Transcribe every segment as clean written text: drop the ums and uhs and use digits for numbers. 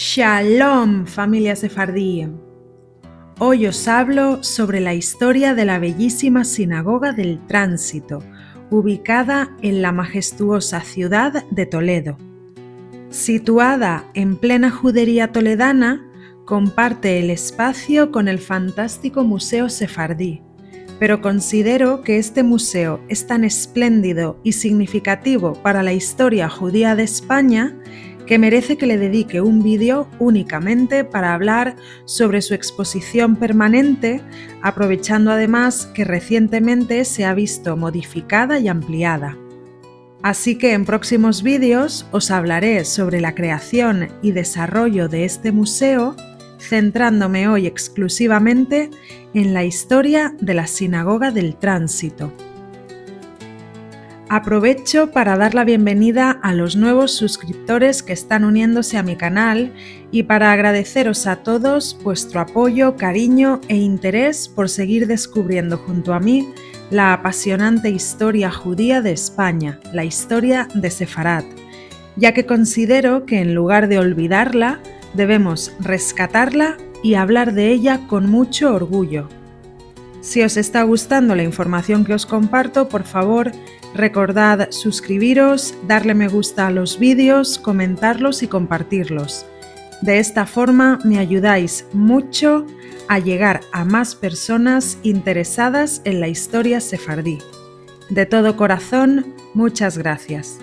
Shalom, familia sefardí. Hoy os hablo sobre la historia de la bellísima Sinagoga del Tránsito, ubicada en la majestuosa ciudad de Toledo. Situada en plena judería toledana, comparte el espacio con el fantástico Museo Sefardí, pero considero que este museo es tan espléndido y significativo para la historia judía de España que merece que le dedique un vídeo únicamente para hablar sobre su exposición permanente, aprovechando además que recientemente se ha visto modificada y ampliada. Así que en próximos vídeos os hablaré sobre la creación y desarrollo de este museo, centrándome hoy exclusivamente en la historia de la Sinagoga del Tránsito. Aprovecho para dar la bienvenida a los nuevos suscriptores que están uniéndose a mi canal y para agradeceros a todos vuestro apoyo, cariño e interés por seguir descubriendo junto a mí la apasionante historia judía de España, la historia de Sefarat, ya que considero que en lugar de olvidarla, debemos rescatarla y hablar de ella con mucho orgullo. Si os está gustando la información que os comparto, por favor, recordad suscribiros, darle me gusta a los vídeos, comentarlos y compartirlos. De esta forma me ayudáis mucho a llegar a más personas interesadas en la historia sefardí. De todo corazón, muchas gracias.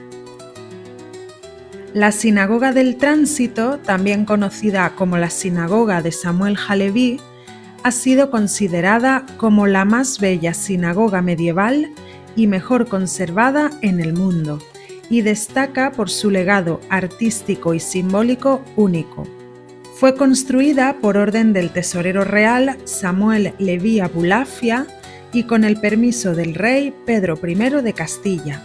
La Sinagoga del Tránsito, también conocida como la Sinagoga de Samuel Haleví, ha sido considerada como la más bella sinagoga medieval y mejor conservada en el mundo, y destaca por su legado artístico y simbólico único. Fue construida por orden del tesorero real Samuel Leví Abulafia y con el permiso del rey Pedro I de Castilla.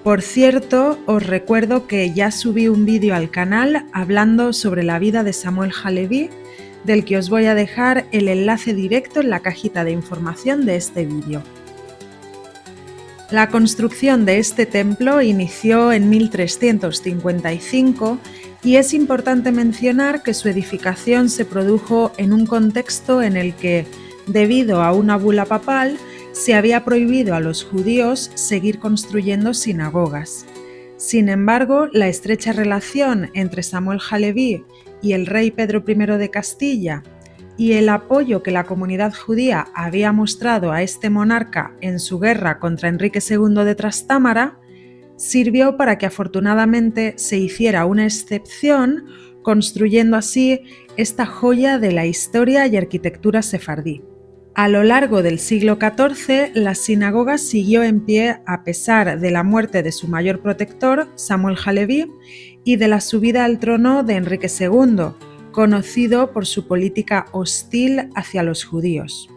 Por cierto, os recuerdo que ya subí un vídeo al canal hablando sobre la vida de Samuel Haleví, del que os voy a dejar el enlace directo en la cajita de información de este vídeo. La construcción de este templo inició en 1355 y es importante mencionar que su edificación se produjo en un contexto en el que, debido a una bula papal, se había prohibido a los judíos seguir construyendo sinagogas. Sin embargo, la estrecha relación entre Samuel Haleví y el rey Pedro I de Castilla y el apoyo que la comunidad judía había mostrado a este monarca en su guerra contra Enrique II de Trastámara, sirvió para que afortunadamente se hiciera una excepción, construyendo así esta joya de la historia y arquitectura sefardí. A lo largo del siglo XIV, la sinagoga siguió en pie a pesar de la muerte de su mayor protector, Samuel Haleví, y de la subida al trono de Enrique II, conocido por su política hostil hacia los judíos.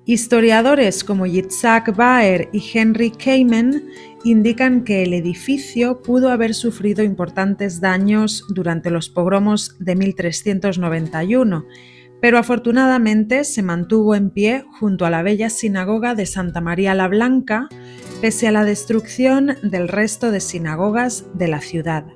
Historiadores como Yitzhak Baer y Henry Kamen indican que el edificio pudo haber sufrido importantes daños durante los pogromos de 1391, pero afortunadamente se mantuvo en pie junto a la bella sinagoga de Santa María la Blanca, pese a la destrucción del resto de sinagogas de la ciudad.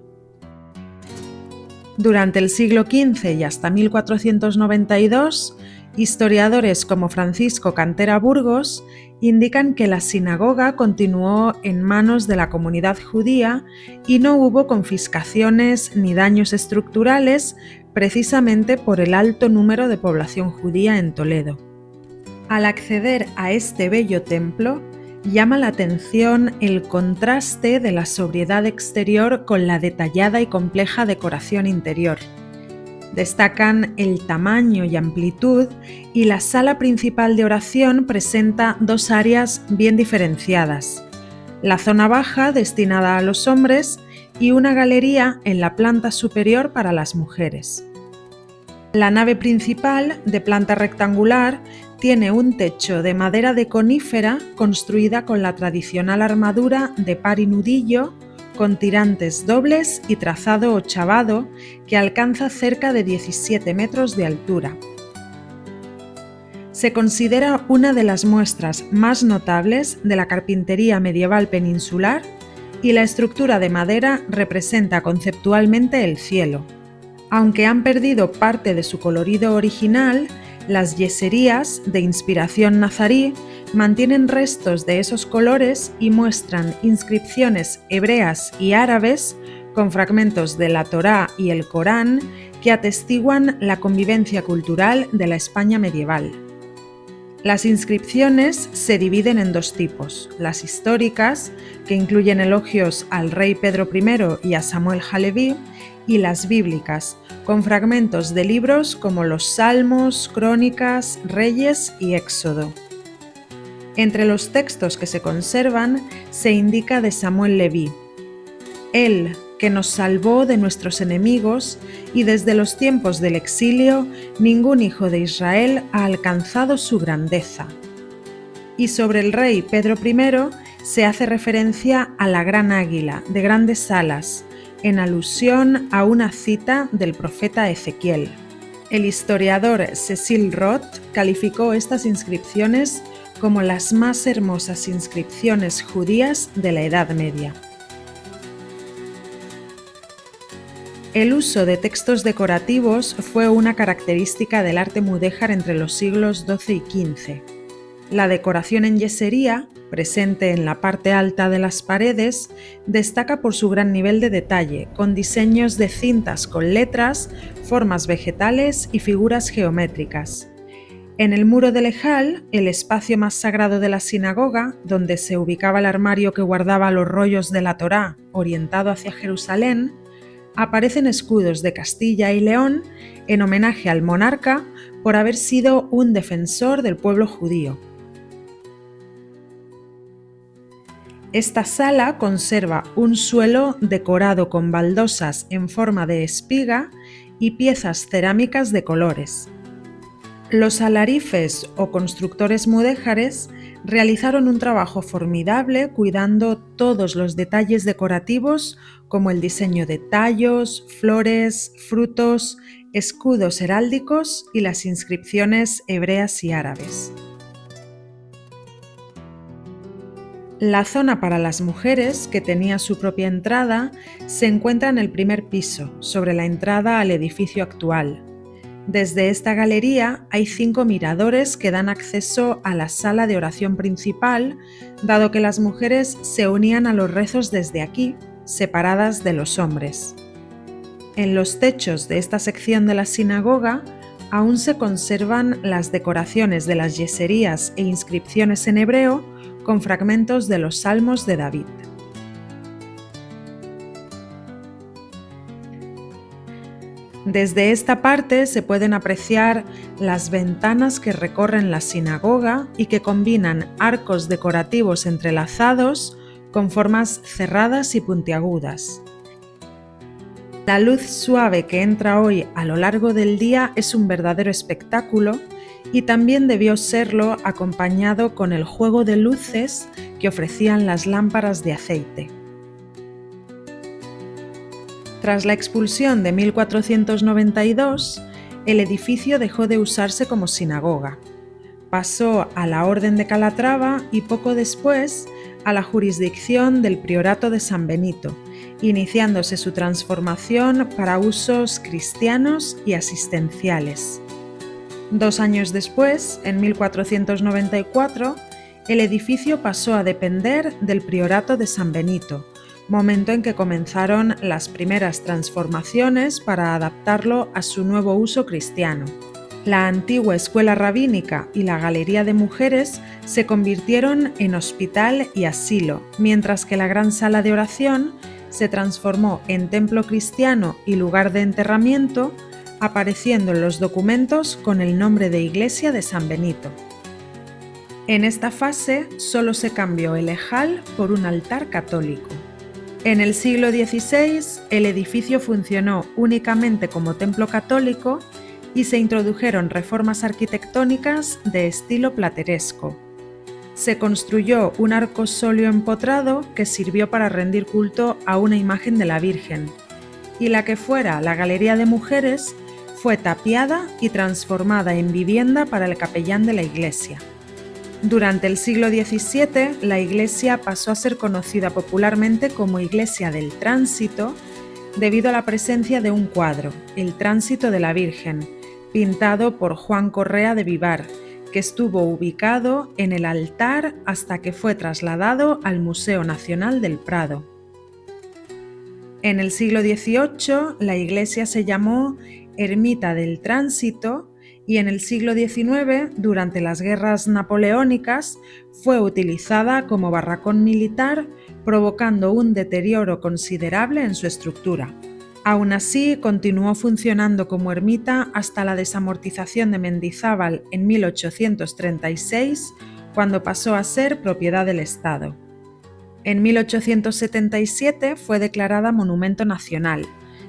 Durante el siglo XV y hasta 1492, historiadores como Francisco Cantera Burgos indican que la sinagoga continuó en manos de la comunidad judía y no hubo confiscaciones ni daños estructurales, precisamente por el alto número de población judía en Toledo. Al acceder a este bello templo, llama la atención el contraste de la sobriedad exterior con la detallada y compleja decoración interior. Destacan el tamaño y amplitud, y la sala principal de oración presenta dos áreas bien diferenciadas: la zona baja destinada a los hombres y una galería en la planta superior para las mujeres. La nave principal, de planta rectangular, tiene un techo de madera de conífera construida con la tradicional armadura de par y nudillo, con tirantes dobles y trazado ochavado que alcanza cerca de 17 metros de altura. Se considera una de las muestras más notables de la carpintería medieval peninsular y la estructura de madera representa conceptualmente el cielo. Aunque han perdido parte de su colorido original, las yeserías, de inspiración nazarí, mantienen restos de esos colores y muestran inscripciones hebreas y árabes con fragmentos de la Torá y el Corán que atestiguan la convivencia cultural de la España medieval. Las inscripciones se dividen en dos tipos: las históricas, que incluyen elogios al rey Pedro I y a Samuel Haleví, y las bíblicas, con fragmentos de libros como los Salmos, Crónicas, Reyes y Éxodo. Entre los textos que se conservan se indica de Samuel Leví: Él, que nos salvó de nuestros enemigos, y desde los tiempos del exilio ningún hijo de Israel ha alcanzado su grandeza. Y sobre el rey Pedro I se hace referencia a la gran águila de grandes alas, en alusión a una cita del profeta Ezequiel. El historiador Cecil Roth calificó estas inscripciones como las más hermosas inscripciones judías de la Edad Media. El uso de textos decorativos fue una característica del arte mudéjar entre los siglos XII y XV. La decoración en yesería, presente en la parte alta de las paredes, destaca por su gran nivel de detalle, con diseños de cintas con letras, formas vegetales y figuras geométricas. En el muro del Ejal, el espacio más sagrado de la sinagoga, donde se ubicaba el armario que guardaba los rollos de la Torá orientado hacia Jerusalén, aparecen escudos de Castilla y León en homenaje al monarca por haber sido un defensor del pueblo judío. Esta sala conserva un suelo decorado con baldosas en forma de espiga y piezas cerámicas de colores. Los alarifes o constructores mudéjares realizaron un trabajo formidable cuidando todos los detalles decorativos como el diseño de tallos, flores, frutos, escudos heráldicos y las inscripciones hebreas y árabes. La zona para las mujeres, que tenía su propia entrada, se encuentra en el primer piso, sobre la entrada al edificio actual. Desde esta galería hay 5 miradores que dan acceso a la sala de oración principal, dado que las mujeres se unían a los rezos desde aquí, separadas de los hombres. En los techos de esta sección de la sinagoga aún se conservan las decoraciones de las yeserías e inscripciones en hebreo con fragmentos de los Salmos de David. Desde esta parte se pueden apreciar las ventanas que recorren la sinagoga y que combinan arcos decorativos entrelazados con formas cerradas y puntiagudas. La luz suave que entra hoy a lo largo del día es un verdadero espectáculo y también debió serlo acompañado con el juego de luces que ofrecían las lámparas de aceite. Tras la expulsión de 1492, el edificio dejó de usarse como sinagoga. Pasó a la Orden de Calatrava y poco después a la jurisdicción del Priorato de San Benito, iniciándose su transformación para usos cristianos y asistenciales. 2 años después, en 1494, el edificio pasó a depender del Priorato de San Benito, momento en que comenzaron las primeras transformaciones para adaptarlo a su nuevo uso cristiano. La antigua escuela rabínica y la galería de mujeres se convirtieron en hospital y asilo, mientras que la gran sala de oración se transformó en templo cristiano y lugar de enterramiento, apareciendo en los documentos con el nombre de Iglesia de San Benito. En esta fase solo se cambió el ejal por un altar católico. En el siglo XVI, el edificio funcionó únicamente como templo católico y se introdujeron reformas arquitectónicas de estilo plateresco. Se construyó un arcosóleo empotrado que sirvió para rendir culto a una imagen de la Virgen, y la que fuera la galería de mujeres fue tapiada y transformada en vivienda para el capellán de la iglesia. Durante el siglo XVII, la iglesia pasó a ser conocida popularmente como Iglesia del Tránsito debido a la presencia de un cuadro, el Tránsito de la Virgen, pintado por Juan Correa de Vivar, que estuvo ubicado en el altar hasta que fue trasladado al Museo Nacional del Prado. En el siglo XVIII, la iglesia se llamó Ermita del Tránsito y en el siglo XIX, durante las guerras napoleónicas, fue utilizada como barracón militar, provocando un deterioro considerable en su estructura. Aún así, continuó funcionando como ermita hasta la desamortización de Mendizábal en 1836, cuando pasó a ser propiedad del Estado. En 1877 fue declarada Monumento Nacional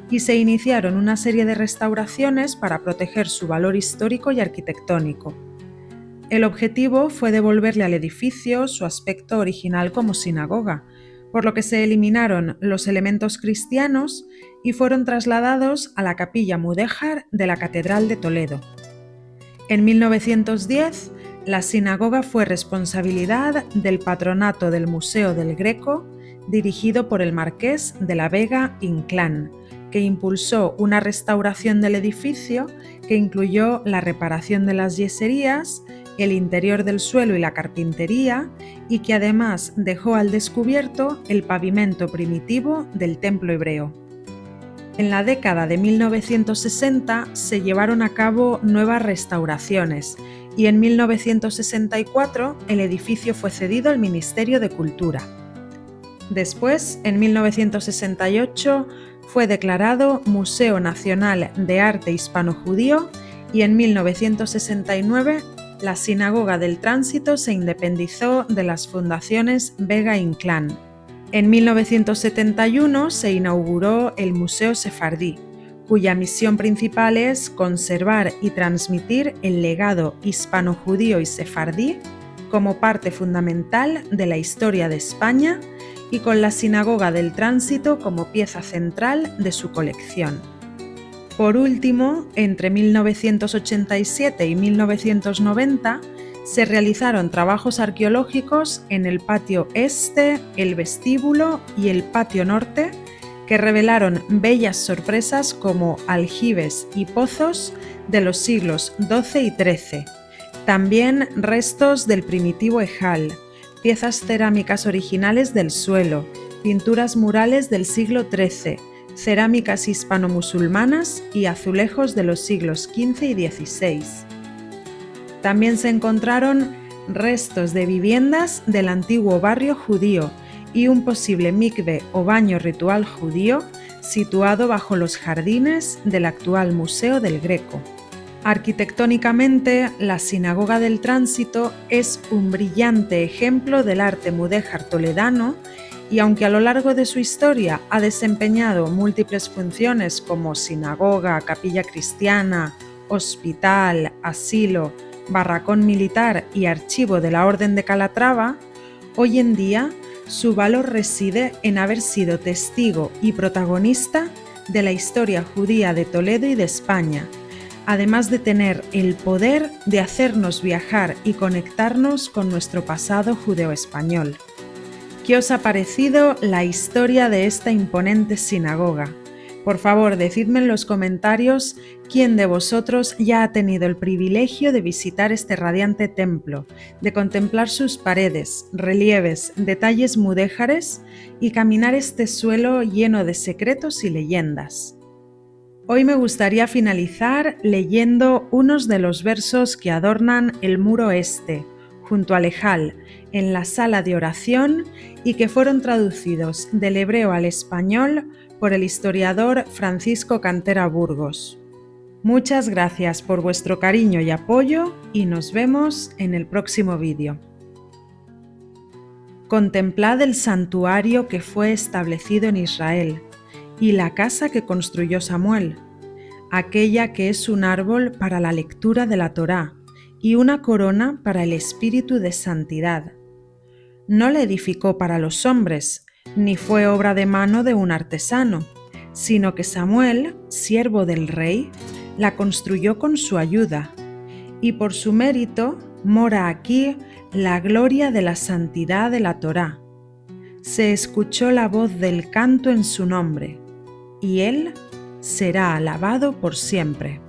y se iniciaron una serie de restauraciones para proteger su valor histórico y arquitectónico. El objetivo fue devolverle al edificio su aspecto original como sinagoga, por lo que se eliminaron los elementos cristianos y fueron trasladados a la capilla mudéjar de la Catedral de Toledo. En 1910, la sinagoga fue responsabilidad del patronato del Museo del Greco, dirigido por el marqués de la Vega Inclán, que impulsó una restauración del edificio que incluyó la reparación de las yeserías, el interior del suelo y la carpintería, y que además dejó al descubierto el pavimento primitivo del templo hebreo. En la década de 1960 se llevaron a cabo nuevas restauraciones y en 1964 el edificio fue cedido al Ministerio de Cultura. Después, en 1968, fue declarado Museo Nacional de Arte Hispano-Judío y en 1969 la Sinagoga del Tránsito se independizó de las fundaciones Vega Inclán. En 1971 se inauguró el Museo Sefardí, cuya misión principal es conservar y transmitir el legado hispano-judío y sefardí como parte fundamental de la historia de España y con la Sinagoga del Tránsito como pieza central de su colección. Por último, entre 1987 y 1990, se realizaron trabajos arqueológicos en el patio este, el vestíbulo y el patio norte, que revelaron bellas sorpresas como aljibes y pozos de los siglos XII y XIII, también restos del primitivo ejal, piezas cerámicas originales del suelo, pinturas murales del siglo XIII, cerámicas hispano-musulmanas y azulejos de los siglos XV y XVI. También se encontraron restos de viviendas del antiguo barrio judío y un posible mikve o baño ritual judío situado bajo los jardines del actual Museo del Greco. Arquitectónicamente, la Sinagoga del Tránsito es un brillante ejemplo del arte mudéjar toledano y aunque a lo largo de su historia ha desempeñado múltiples funciones como sinagoga, capilla cristiana, hospital, asilo, barracón militar y archivo de la Orden de Calatrava, hoy en día su valor reside en haber sido testigo y protagonista de la historia judía de Toledo y de España, además de tener el poder de hacernos viajar y conectarnos con nuestro pasado judeo-español. ¿Qué os ha parecido la historia de esta imponente sinagoga? Por favor, decidme en los comentarios quién de vosotros ya ha tenido el privilegio de visitar este radiante templo, de contemplar sus paredes, relieves, detalles mudéjares y caminar este suelo lleno de secretos y leyendas. Hoy me gustaría finalizar leyendo unos de los versos que adornan el muro este, junto al ejal, en la sala de oración y que fueron traducidos del hebreo al español por el historiador Francisco Cantera Burgos. Muchas gracias por vuestro cariño y apoyo y nos vemos en el próximo vídeo. Contemplad el santuario que fue establecido en Israel y la casa que construyó Samuel, aquella que es un árbol para la lectura de la Torá y una corona para el espíritu de santidad. No la edificó para los hombres, ni fue obra de mano de un artesano, sino que Samuel, siervo del rey, la construyó con su ayuda, y por su mérito Mora aquí la gloria de la santidad de la Torá. Se escuchó la voz del canto en su nombre, y él será alabado por siempre.